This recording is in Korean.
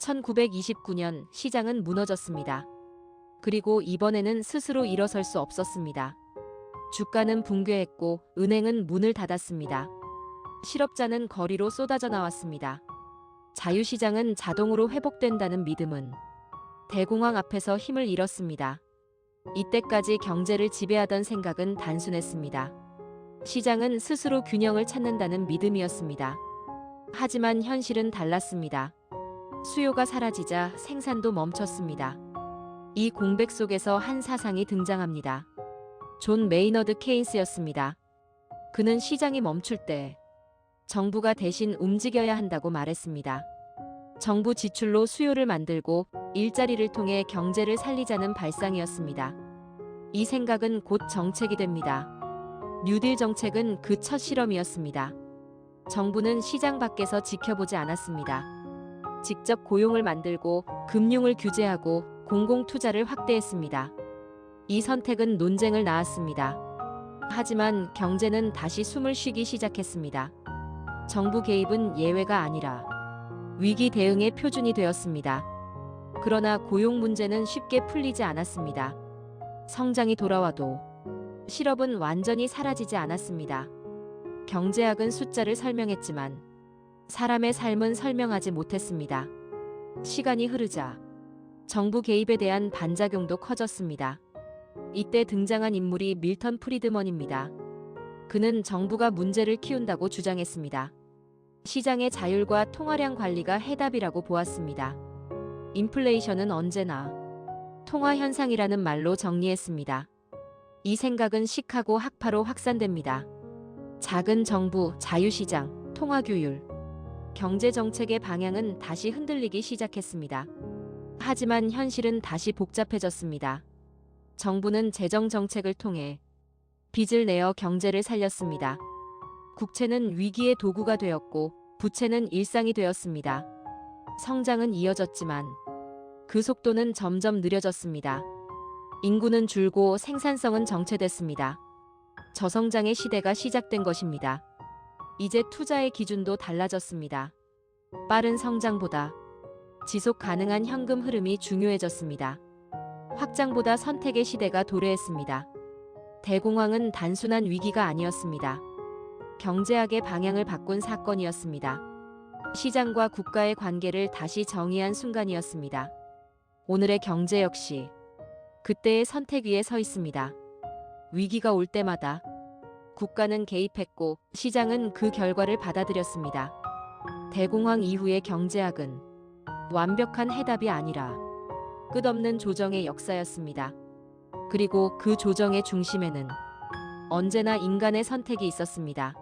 1929년 시장은 무너졌습니다. 그리고 이번에는 스스로 일어설 수 없었습니다. 주가는 붕괴했고 은행은 문을 닫았습니다. 실업자는 거리로 쏟아져 나왔습니다. 자유시장은 자동으로 회복된다는 믿음은 대공황 앞에서 힘을 잃었습니다. 이때까지 경제를 지배하던 생각은 단순했습니다. 시장은 스스로 균형을 찾는다는 믿음이었습니다. 하지만 현실은 달랐습니다. 수요가 사라지자 생산도 멈췄습니다. 이 공백 속에서 한 사상이 등장합니다. 존 메이너드 케인스였습니다. 그는 시장이 멈출 때 정부가 대신 움직여야 한다고 말했습니다. 정부 지출로 수요를 만들고 일자리를 통해 경제를 살리자는 발상이었습니다. 이 생각은 곧 정책이 됩니다. 뉴딜 정책은 그 첫 실험이었습니다. 정부는 시장 밖에서 지켜보지 않았습니다. 직접 고용을 만들고 금융을 규제하고 공공투자를 확대했습니다. 이 선택은 논쟁을 낳았습니다. 하지만 경제는 다시 숨을 쉬기 시작했습니다. 정부 개입은 예외가 아니라 위기 대응의 표준이 되었습니다. 그러나 고용 문제는 쉽게 풀리지 않았습니다. 성장이 돌아와도 실업은 완전히 사라지지 않았습니다. 경제학은 숫자를 설명했지만 사람의 삶은 설명하지 못했습니다. 시간이 흐르자 정부 개입에 대한 반작용도 커졌습니다. 이때 등장한 인물이 밀턴 프리드먼입니다. 그는 정부가 문제를 키운다고 주장했습니다. 시장의 자율과 통화량 관리가 해답이라고 보았습니다. 인플레이션은 언제나 통화 현상이라는 말로 정리했습니다. 이 생각은 시카고 학파로 확산됩니다. 작은 정부, 자유시장, 통화규율, 경제정책의 방향은 다시 흔들리기 시작했습니다. 하지만 현실은 다시 복잡해졌습니다. 정부는 재정정책을 통해 빚을 내어 경제를 살렸습니다. 국채는 위기의 도구가 되었고 부채는 일상이 되었습니다. 성장은 이어졌지만 그 속도는 점점 느려졌습니다. 인구는 줄고 생산성은 정체됐습니다. 저성장의 시대가 시작된 것입니다. 이제 투자의 기준도 달라졌습니다. 빠른 성장보다 지속 가능한 현금 흐름이 중요해졌습니다. 확장보다 선택의 시대가 도래했습니다. 대공황은 단순한 위기가 아니었습니다. 경제학의 방향을 바꾼 사건이었습니다. 시장과 국가의 관계를 다시 정의한 순간이었습니다. 오늘의 경제 역시 그때의 선택 위에 서 있습니다. 위기가 올 때마다 국가는 개입했고 시장은 그 결과를 받아들였습니다. 대공황 이후의 경제학은 완벽한 해답이 아니라 끝없는 조정의 역사였습니다. 그리고 그 조정의 중심에는 언제나 인간의 선택이 있었습니다.